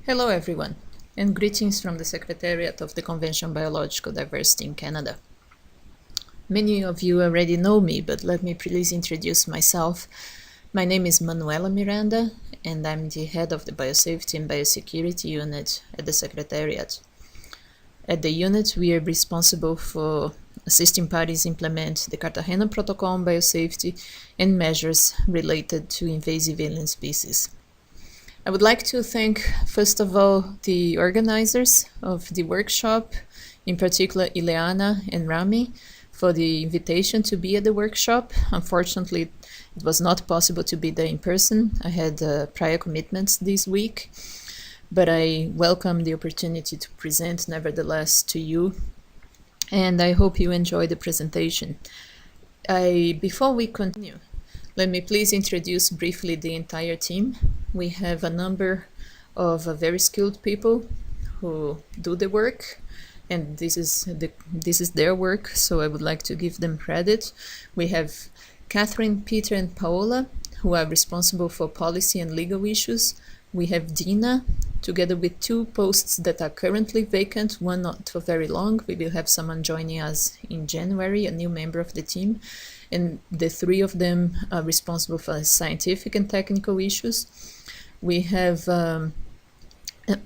Hello everyone, and greetings from the Secretariat of the Convention on Biological Diversity in Canada. Many of you already know me, but let me please introduce myself. My name is Manuela Miranda, and I'm the head of the Biosafety and Biosecurity Unit at the Secretariat. At the unit, we are responsible for assisting parties implement the Cartagena Protocol on biosafety and measures related to invasive alien species. I would like to thank, first of all, the organizers of the workshop, in particular Ileana and Rami, for the invitation to be at the workshop. Unfortunately, it was not possible to be there in person. I had prior commitments this week, but I welcome the opportunity to present nevertheless to you, and I hope you enjoy the presentation. Before we continue, let me please introduce briefly the entire team. We have a number of very skilled people who do the work, and this is their work, so I would like to give them credit. We have Catherine, Peter, and Paola, who are responsible for policy and legal issues. We have Dina, together with two posts that are currently vacant, one not for very long. We will have someone joining us in January, a new member of the team. And the three of them are responsible for scientific and technical issues. We have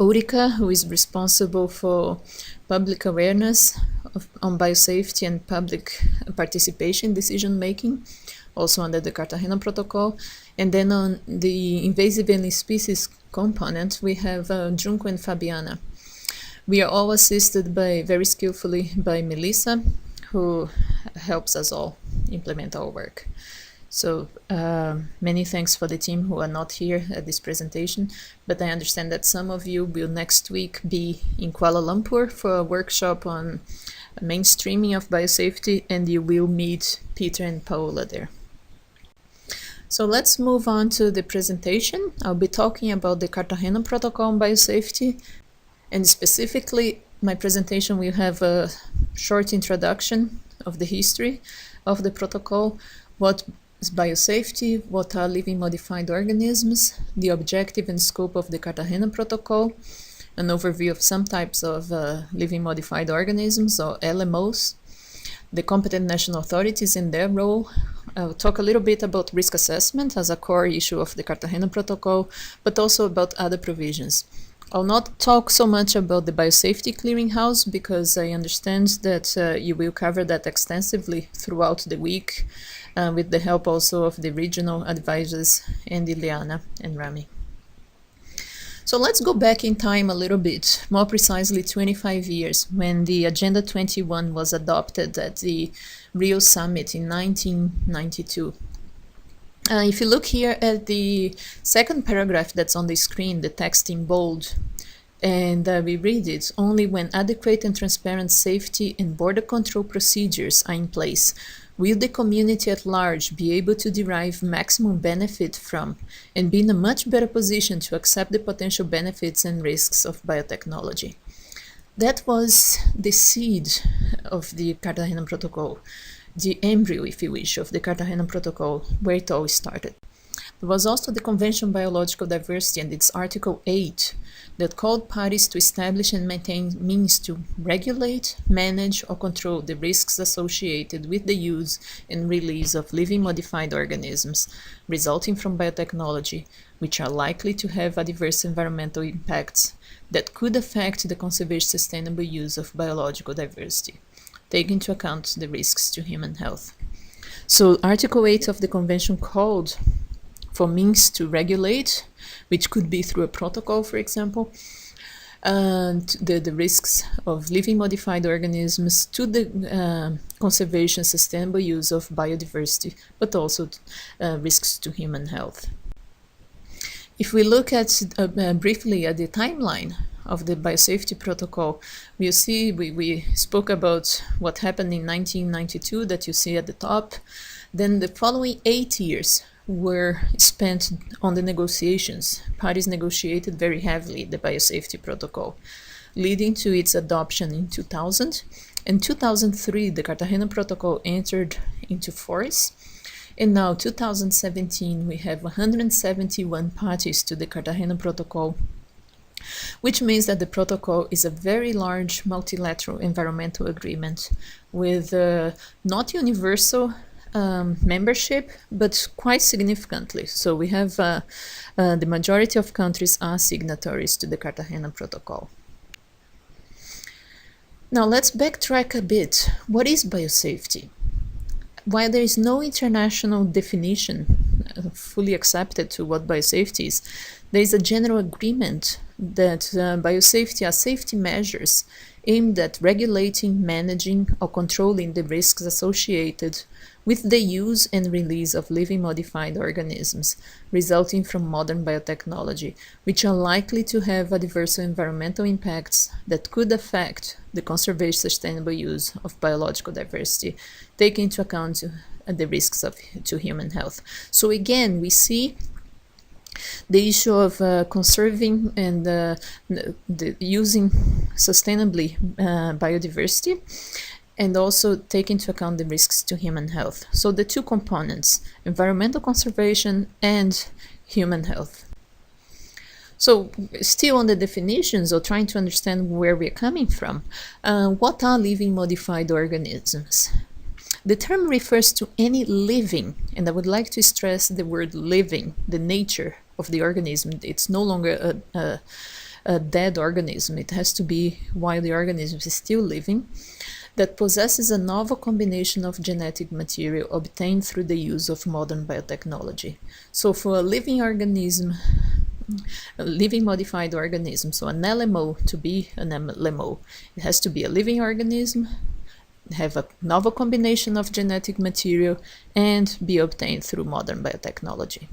Ulrika, who is responsible for public awareness on biosafety and public participation decision-making, also under the Cartagena Protocol. And then on the invasive alien species component, we have Junko and Fabiana. We are all assisted very skillfully by Melissa, who helps us all implement our work. So many thanks for the team who are not here at this presentation, but I understand that some of you will next week be in Kuala Lumpur for a workshop on mainstreaming of biosafety, and you will meet Peter and Paola there. So let's move on to the presentation. I'll be talking about the Cartagena Protocol on biosafety, and specifically my presentation will have a short introduction of the history of the protocol, what is biosafety, what are living modified organisms, the objective and scope of the Cartagena Protocol, an overview of some types of living modified organisms, or LMOs, the competent national authorities and their role. I'll talk a little bit about risk assessment as a core issue of the Cartagena Protocol, but also about other provisions. I'll not talk so much about the biosafety clearinghouse because I understand that you will cover that extensively throughout the week with the help also of the regional advisors and Ileana and Rami. So let's go back in time a little bit, more precisely 25 years, when the Agenda 21 was adopted at the Rio Summit in 1992. If you look here at the second paragraph that's on the screen, the text in bold, and we read it, only when adequate and transparent safety and border control procedures are in place will the community at large be able to derive maximum benefit from and be in a much better position to accept the potential benefits and risks of biotechnology. That was the seed of the Cartagena Protocol, the embryo, if you wish, of the Cartagena Protocol, where it all started. There was also the Convention on Biological Diversity and its Article 8 that called parties to establish and maintain means to regulate, manage, or control the risks associated with the use and release of living modified organisms resulting from biotechnology, which are likely to have adverse environmental impacts that could affect the conservation sustainable use of biological diversity, take into account the risks to human health. So Article 8 of the Convention called for means to regulate, which could be through a protocol, for example, and the risks of living modified organisms to the conservation sustainable use of biodiversity, but also risks to human health. If we look at briefly at the timeline of the biosafety protocol, we'll see we spoke about what happened in 1992 that you see at the top. Then the following 8 years were spent on the negotiations. Parties negotiated very heavily the biosafety protocol, leading to its adoption in 2000. In 2003, the Cartagena Protocol entered into force, and now 2017 we have 171 parties to the Cartagena Protocol, which means that the protocol is a very large multilateral environmental agreement with not universal membership, but quite significantly. So we have the majority of countries are signatories to the Cartagena Protocol. Now let's backtrack a bit. What is biosafety? While there is no international definition fully accepted to what biosafety is, there is a general agreement that biosafety are safety measures aimed at regulating, managing, or controlling the risks associated with the use and release of living modified organisms resulting from modern biotechnology, which are likely to have adverse environmental impacts that could affect the conservation sustainable use of biological diversity, taking into account the risks to human health. So again, we see the issue of conserving and using sustainably biodiversity, and also take into account the risks to human health. So the two components, environmental conservation and human health. So still on the definitions, or trying to understand where we're coming from, what are living modified organisms? The term refers to any living, and I would like to stress the word living, the nature of the organism. It's no longer a dead organism. It has to be while the organism is still living, that possesses a novel combination of genetic material obtained through the use of modern biotechnology. So for a living organism, a living modified organism, so an LMO to be an LMO, it has to be a living organism, have a novel combination of genetic material, and be obtained through modern biotechnology.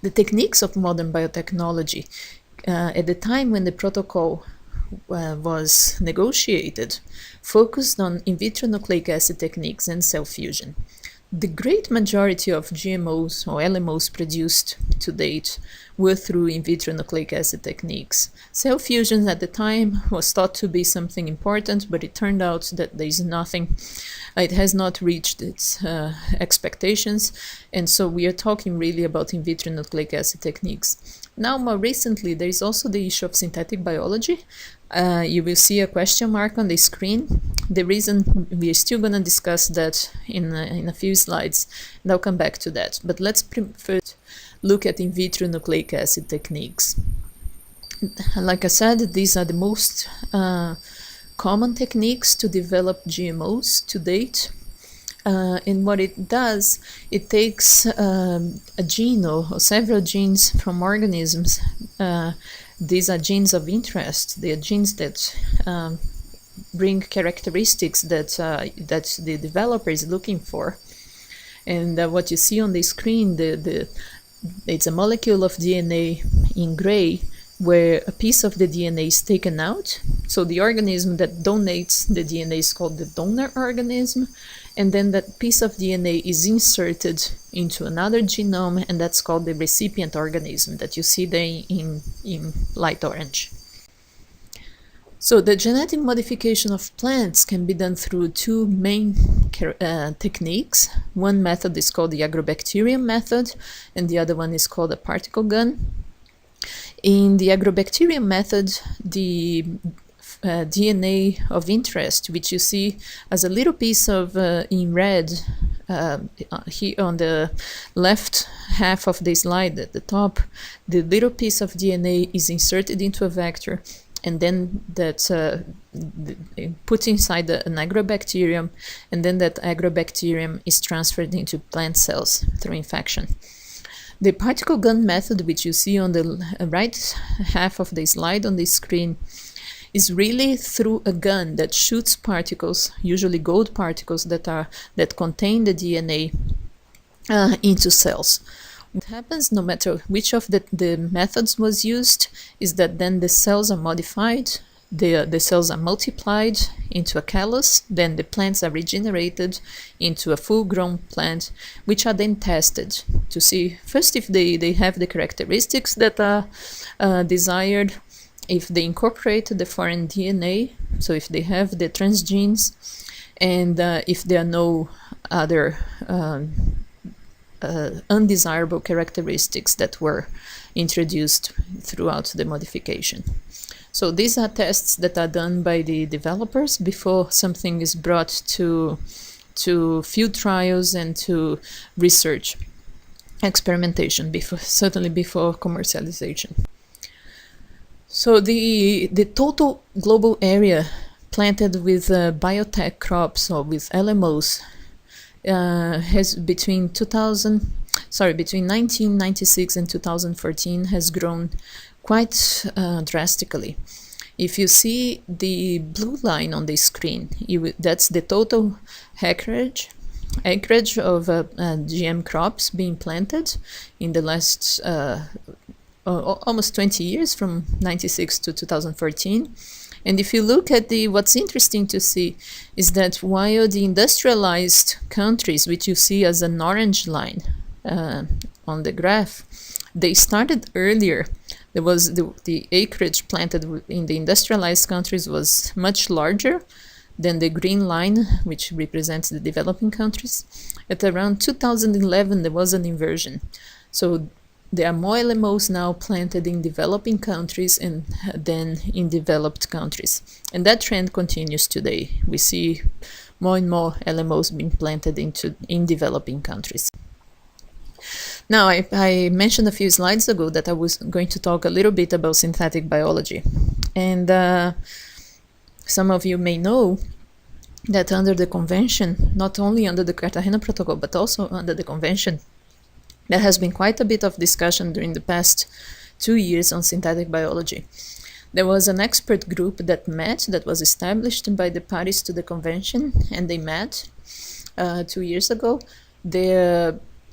The techniques of modern biotechnology, at the time when the protocol was negotiated, focused on in vitro nucleic acid techniques and cell fusion. The great majority of GMOs or LMOs produced to date were through in vitro nucleic acid techniques. Cell fusion at the time was thought to be something important, but it turned out that there is nothing. It has not reached its expectations, and so we are talking really about in vitro nucleic acid techniques. Now, more recently, there is also the issue of synthetic biology. You will see a question mark on the screen. The reason we are still going to discuss that in a few slides, and I'll come back to that. But let's first look at in vitro nucleic acid techniques. Like I said, these are the most common techniques to develop GMOs to date. And what it does, it takes a gene or several genes from organisms. These are genes of interest. They are genes that bring characteristics that the developer is looking for. And what you see on the screen, it's a molecule of DNA in gray, where a piece of the DNA is taken out. So the organism that donates the DNA is called the donor organism, and then that piece of DNA is inserted into another genome, and that's called the recipient organism that you see there in light orange. So the genetic modification of plants can be done through two main techniques. One method is called the agrobacterium method, and the other one is called a particle gun. In the agrobacterium method, the DNA of interest, which you see as a little piece of in red here on the left half of the slide at the top, the little piece of DNA is inserted into a vector, and then that's put inside an agrobacterium, and then that agrobacterium is transferred into plant cells through infection. The particle gun method, which you see on the right half of the slide on the screen, is really through a gun that shoots particles, usually gold particles that contain the DNA, into cells. What happens, no matter which of the methods was used, is that then the cells are modified, the cells are multiplied into a callus, then the plants are regenerated into a full-grown plant, which are then tested to see first if they have the characteristics that are desired, if they incorporate the foreign DNA, so if they have the transgenes, and if there are no other undesirable characteristics that were introduced throughout the modification. So these are tests that are done by the developers before something is brought to field trials and to research experimentation, certainly before commercialization. So the total global area planted with biotech crops or with LMOs has between 1996 and 2014 has grown quite drastically. If you see the blue line on the screen, that's the total acreage of GM crops being planted in the last almost 20 years, from 96 to 2014. And if you look at what's interesting to see is that while the industrialized countries, which you see as an orange line on the graph, they started earlier. There was the acreage planted in the industrialized countries was much larger than the green line, which represents the developing countries. At around 2011, there was an inversion. So there are more LMOs now planted in developing countries than in developed countries. And that trend continues today. We see more and more LMOs being planted in developing countries. Now, I mentioned a few slides ago that I was going to talk a little bit about synthetic biology. And some of you may know that under the convention, not only under the Cartagena Protocol, but also under the convention, there has been quite a bit of discussion during the past 2 years on synthetic biology. There was an expert group that was established by the parties to the convention, and they met 2 years ago.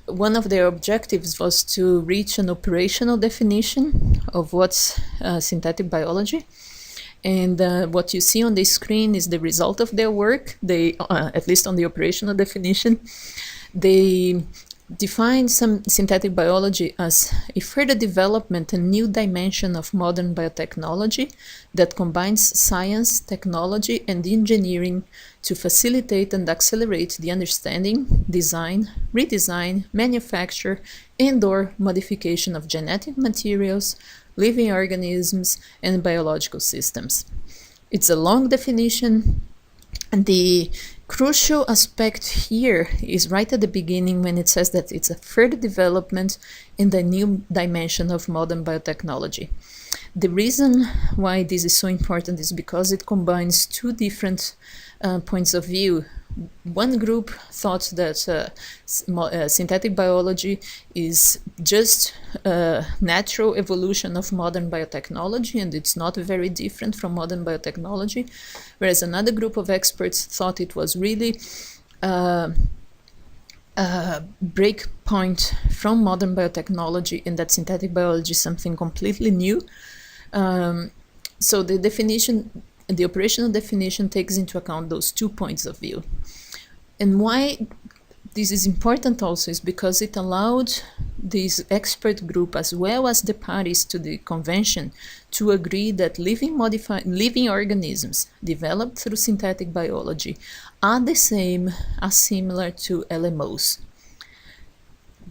One of their objectives was to reach an operational definition of what's synthetic biology. And what you see on the screen is the result of their work. They, at least on the operational definition, they define some synthetic biology as a further development, a new dimension of modern biotechnology that combines science, technology, and engineering to facilitate and accelerate the understanding, design, redesign, manufacture, and/or modification of genetic materials, living organisms, and biological systems. It's a long definition, and the crucial aspect here is right at the beginning when it says that it's a further development in the new dimension of modern biotechnology. The reason why this is so important is because it combines two different points of view. One group thought that synthetic biology is just a natural evolution of modern biotechnology, and it's not very different from modern biotechnology, whereas another group of experts thought it was really a break point from modern biotechnology, and that synthetic biology is something completely new. So the operational definition takes into account those 2 points of view. And why this is important also is because it allowed this expert group, as well as the parties to the convention, to agree that living organisms developed through synthetic biology are similar to LMOs.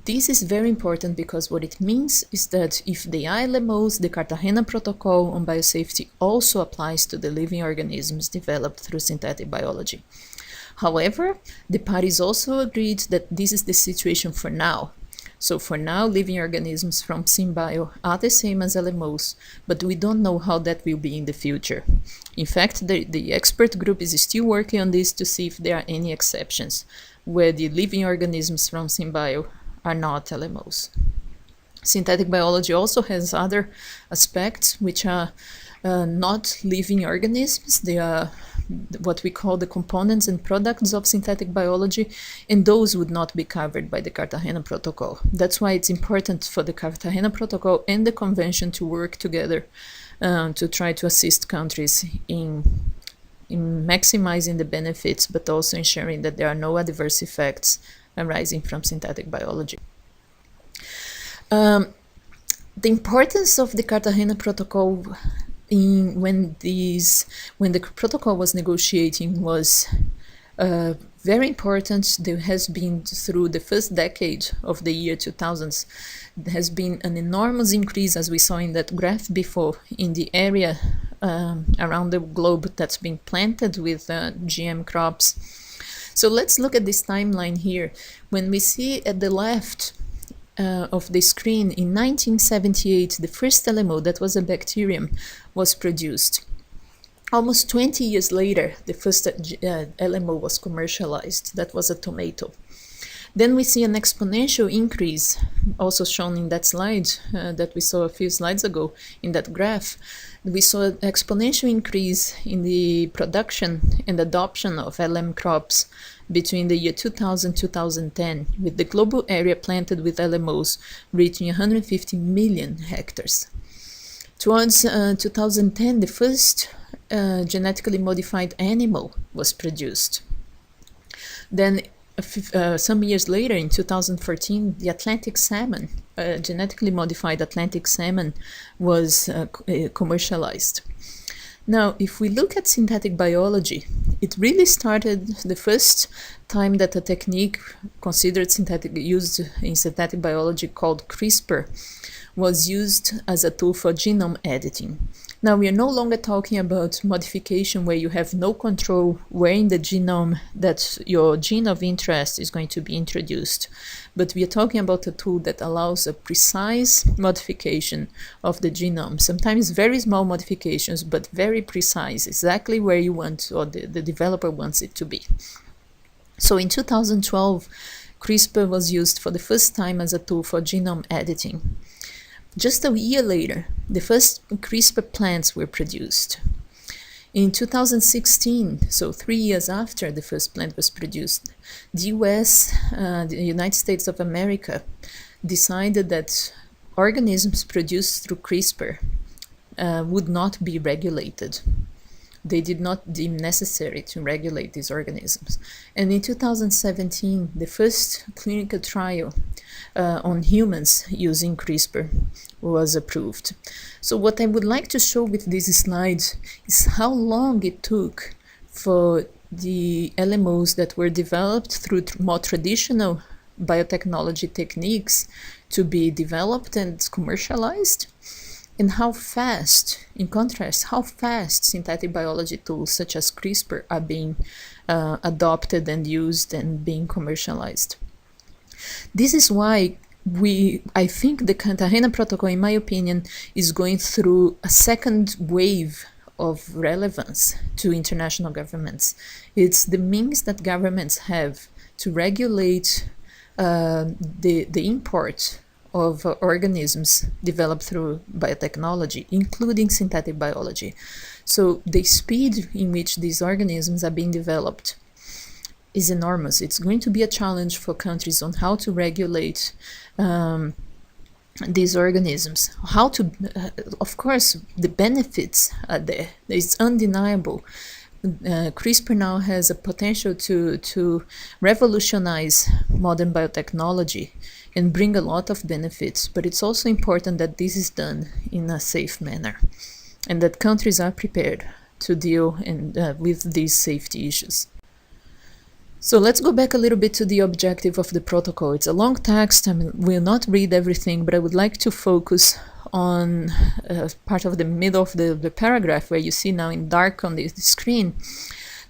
This is very important because what it means is that if they are LMOs, the Cartagena Protocol on biosafety also applies to the living organisms developed through synthetic biology. However, the parties also agreed that this is the situation for now. So for now, living organisms from SynBio are the same as LMOs, but we don't know how that will be in the future. In fact, the expert group is still working on this to see if there are any exceptions, where the living organisms from SynBio are not LMOs. Synthetic biology also has other aspects which are not living organisms. They are what we call the components and products of synthetic biology, and those would not be covered by the Cartagena Protocol. That's why it's important for the Cartagena Protocol and the Convention to work together to try to assist countries in maximizing the benefits, but also ensuring that there are no adverse effects arising from synthetic biology. The importance of the Cartagena Protocol when the protocol was negotiating was Very important, there has been through the first decade of the year 2000s, there has been an enormous increase, as we saw in that graph before, in the area around the globe that's been planted with GM crops. So let's look at this timeline here. When we see at the left of the screen, in 1978, the first LMO, that was a bacterium, was produced. Almost 20 years later, the first LMO was commercialized. That was a tomato. Then we see an exponential increase, also shown in that slide that we saw a few slides ago in that graph. We saw an exponential increase in the production and adoption of LM crops between the year 2000 and 2010, with the global area planted with LMOs reaching 150 million hectares. Towards 2010, the first genetically modified animal was produced. Then some years later, in 2014, the Atlantic salmon, genetically modified Atlantic salmon, was commercialized. Now, if we look at synthetic biology, it really started the first time that a technique considered used in synthetic biology called CRISPR was used as a tool for genome editing. Now, we are no longer talking about modification where you have no control where in the genome that your gene of interest is going to be introduced, but we are talking about a tool that allows a precise modification of the genome, sometimes very small modifications, but very precise, exactly where you want or the developer wants it to be. So in 2012, CRISPR was used for the first time as a tool for genome editing. Just a year later, the first CRISPR plants were produced. In 2016, so 3 years after the first plant was produced, the US, the United States of America, decided that organisms produced through CRISPR would not be regulated. They did not deem necessary to regulate these organisms. And in 2017, the first clinical trial on humans using CRISPR was approved. So what I would like to show with these slides is how long it took for the LMOs that were developed through more traditional biotechnology techniques to be developed and commercialized, and how fast, in contrast, how fast synthetic biology tools such as CRISPR are being adopted and used and being commercialized. This is why I think the Cartagena Protocol, in my opinion, is going through a second wave of relevance to international governments. It's the means that governments have to regulate the import of organisms developed through biotechnology, including synthetic biology. So the speed in which these organisms are being developed is enormous. It's going to be a challenge for countries on how to regulate these organisms. How to, of course, the benefits are there. It's undeniable. CRISPR now has a potential to revolutionize modern biotechnology and bring a lot of benefits, but it's also important that this is done in a safe manner and that countries are prepared to deal with these safety issues. So let's go back a little bit to the objective of the protocol. It's a long text, we'll not read everything, but I would like to focus on part of the middle of the paragraph where you see now in dark on the screen.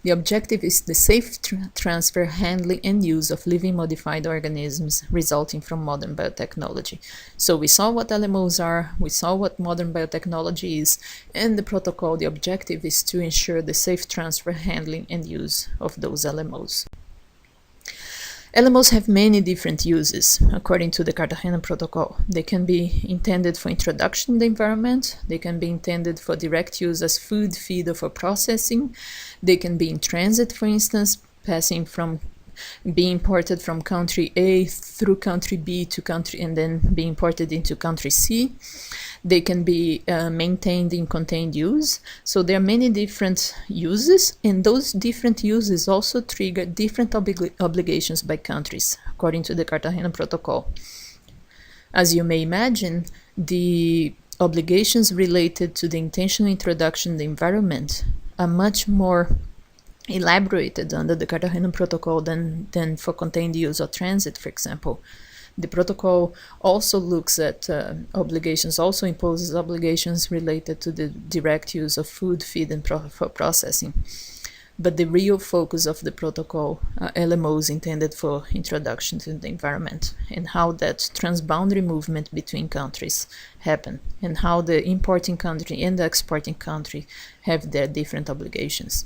The objective is the safe transfer, handling, and use of living modified organisms resulting from modern biotechnology. So we saw what LMOs are, we saw what modern biotechnology is, and the protocol, the objective is to ensure the safe transfer, handling, and use of those LMOs. LMOs have many different uses, according to the Cartagena Protocol. They can be intended for introduction in the environment, they can be intended for direct use as food, feed, or for processing, they can be in transit, for instance, passing from being imported from country A through country B to country and then being imported into country C. They can be maintained in contained use. So there are many different uses, and those different uses also trigger different obligations by countries, according to the Cartagena Protocol. As you may imagine, the obligations related to the intentional introduction in the environment are much more elaborated under the Cartagena Protocol than for contained use or transit, for example. The protocol also looks at obligations, also imposes obligations related to the direct use of food, feed, and for processing. But the real focus of the protocol are LMOs intended for introduction to the environment, and how that transboundary movement between countries happen, and how the importing country and the exporting country have their different obligations.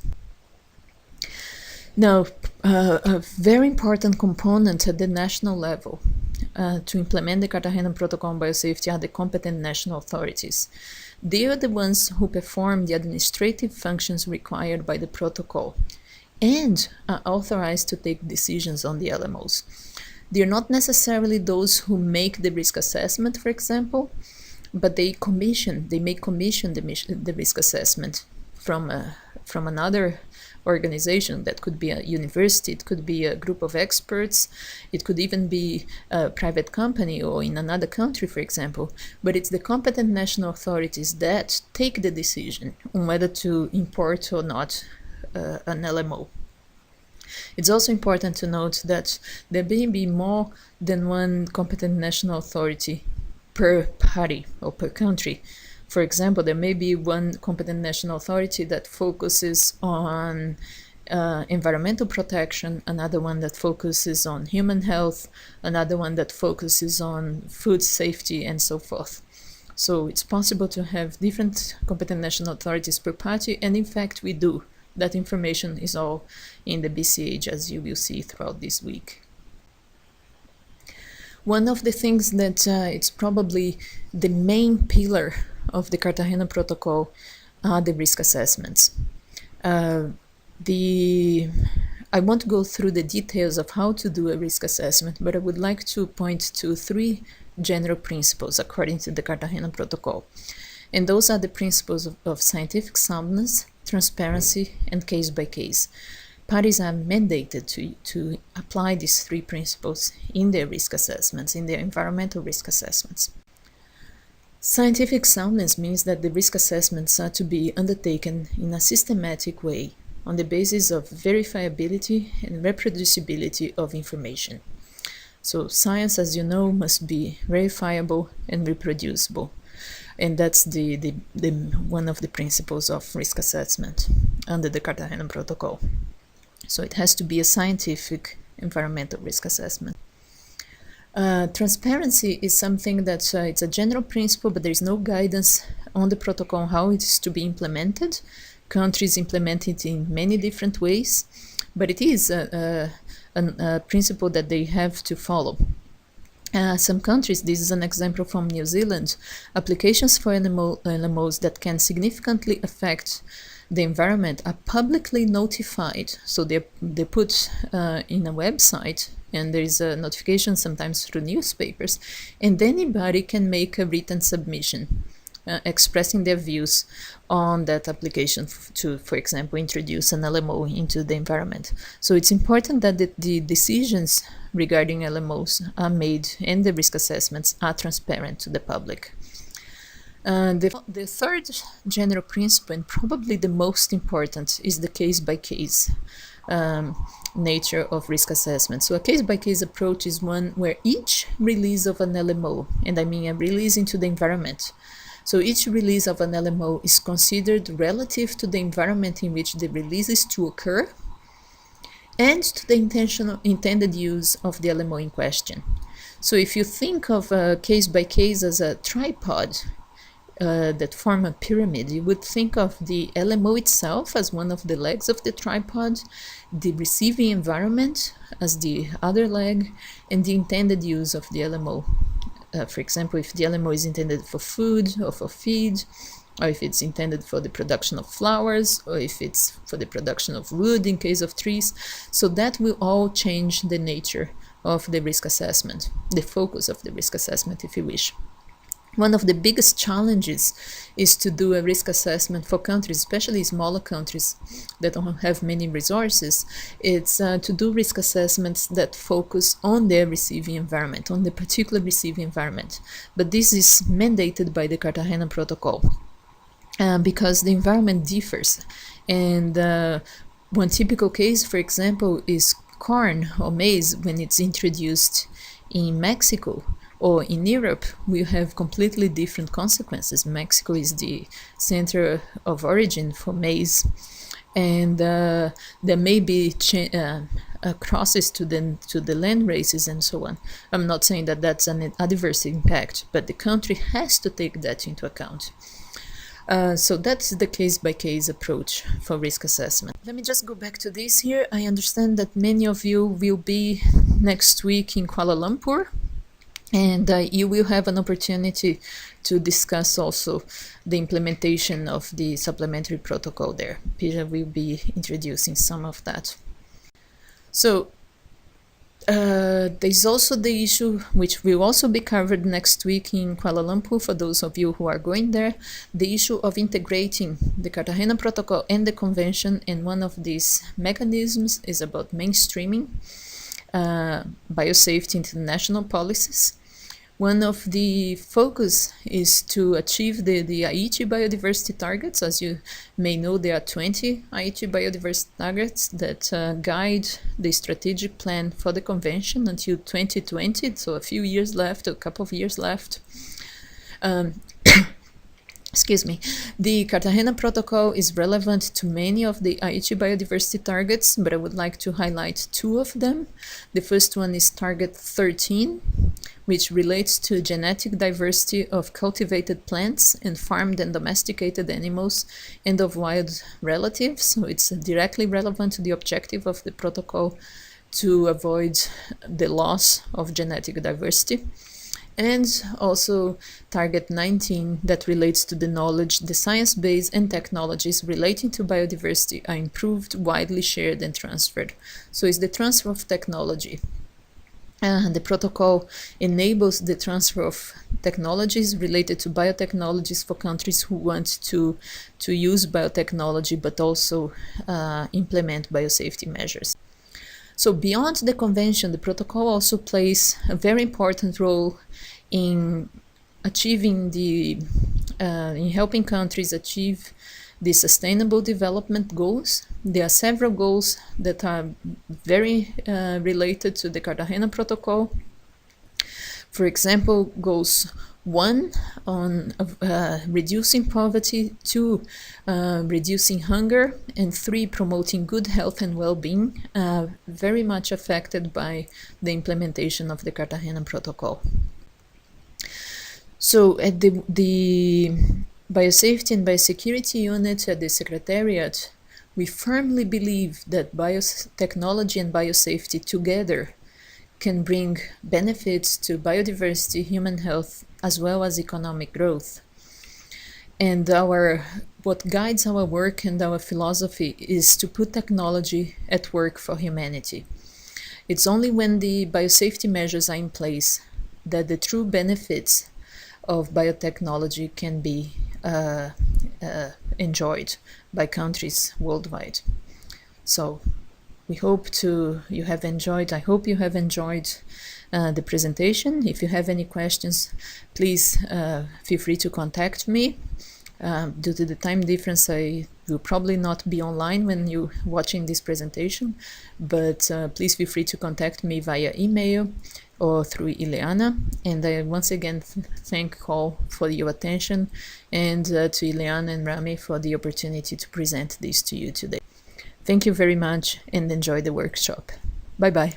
Now, a very important component at the national level to implement the Cartagena Protocol on biosafety are the competent national authorities. They are the ones who perform the administrative functions required by the protocol and are authorized to take decisions on the LMOs. They are not necessarily those who make the risk assessment, for example, but they may commission the risk assessment from another organization. That could be a university, it could be a group of experts, it could even be a private company or in another country, for example. But it's the competent national authorities that take the decision on whether to import or not an LMO. It's also important to note that there may be more than one competent national authority per party or per country. For example, there may be one competent national authority that focuses on environmental protection, another one that focuses on human health, another one that focuses on food safety, and so forth. So it's possible to have different competent national authorities per party, and in fact we do. That information is all in the BCH, as you will see throughout this week. One of the things that it's probably the main pillar of the Cartagena Protocol are the risk assessments. I won't go through the details of how to do a risk assessment, but I would like to point to 3 general principles according to the Cartagena Protocol. And those are the principles of scientific soundness, transparency, and case by case. Parties are mandated to apply these 3 principles in their risk assessments, in their environmental risk assessments. Scientific soundness means that the risk assessments are to be undertaken in a systematic way on the basis of verifiability and reproducibility of information. So science, as you know, must be verifiable and reproducible. And that's the one of the principles of risk assessment under the Cartagena Protocol. So it has to be a scientific environmental risk assessment. Transparency is something that it's a general principle, but there is no guidance on the protocol how it is to be implemented. Countries implement it in many different ways, but it is a principle that they have to follow. Some countries, this is an example from New Zealand, applications for LMOs that can significantly affect the environment are publicly notified. So they're put in a website, and there is a notification sometimes through newspapers, and anybody can make a written submission expressing their views on that application to, for example, introduce an LMO into the environment. So it's important that the decisions regarding LMOs are made and the risk assessments are transparent to the public. The third general principle, and probably the most important, is the case-by-case nature of risk assessment. So a case-by-case approach is one where each release of an LMO, and I mean a release into the environment, so each release of an LMO is considered relative to the environment in which the release is to occur and to the intended use of the LMO in question. So if you think of a case-by-case as a tripod, that form a pyramid, you would think of the LMO itself as one of the legs of the tripod, the receiving environment as the other leg, and the intended use of the LMO. For example, if the LMO is intended for food or for feed, or if it's intended for the production of flowers, or if it's for the production of wood in case of trees. So that will all change the nature of the risk assessment, the focus of the risk assessment, if you wish. One of the biggest challenges is to do a risk assessment for countries, especially smaller countries that don't have many resources. It's to do risk assessments that focus on their receiving environment, on the particular receiving environment. But this is mandated by the Cartagena Protocol because the environment differs, and One typical case, for example, is corn or maize when it's introduced in Mexico or in Europe. We have completely different consequences. Mexico is the center of origin for maize, and there may be crosses to the land races and so on. I'm not saying that that's an adverse impact, but the country has to take that into account. So that's the case-by-case approach for risk assessment. Let me just go back to this here. I understand that many of you will be next week in Kuala Lumpur, and you will have an opportunity to discuss also the implementation of the supplementary protocol there. Peter will be introducing some of that. So there's also the issue, which will also be covered next week in Kuala Lumpur for those of you who are going there, the issue of integrating the Cartagena Protocol and the Convention, and one of these mechanisms is about mainstreaming biosafety into national policies. One of the focus is to achieve the Aichi biodiversity targets. As you may know, there are 20 Aichi biodiversity targets that guide the strategic plan for the convention until 2020, so a few years left, a couple of years left. Excuse me. The Cartagena Protocol is relevant to many of the Aichi biodiversity targets, but I would like to highlight two of them. The first one is Target 13, which relates to genetic diversity of cultivated plants and farmed and domesticated animals and of wild relatives. So it's directly relevant to the objective of the protocol to avoid the loss of genetic diversity. And also Target 19, that relates to the knowledge, the science base and technologies relating to biodiversity are improved, widely shared and transferred. So it's the transfer of technology. The protocol enables the transfer of technologies related to biotechnologies for countries who want to use biotechnology but also implement biosafety measures. So beyond the convention, the protocol also plays a very important role in achieving in helping countries achieve the Sustainable Development Goals. There are several goals that are very related to the Cartagena Protocol. For example, goals 1 on reducing poverty, 2 reducing hunger, and 3 promoting good health and well-being, very much affected by the implementation of the Cartagena Protocol. So at the Biosafety and Biosecurity Unit at the Secretariat, we firmly believe that biotechnology and biosafety together can bring benefits to biodiversity, human health, as well as economic growth. And what guides our work and our philosophy is to put technology at work for humanity. It's only when the biosafety measures are in place that the true benefits of biotechnology can be enjoyed by countries worldwide. So I hope you have enjoyed the presentation. If you have any questions, please feel free to contact me. Due to the time difference, I will probably not be online when you're watching this presentation, but please feel free to contact me via email or through Ileana. And I once again thank all for your attention, and to Ileana and Rami for the opportunity to present this to you today. Thank you very much and enjoy the workshop. Bye-bye.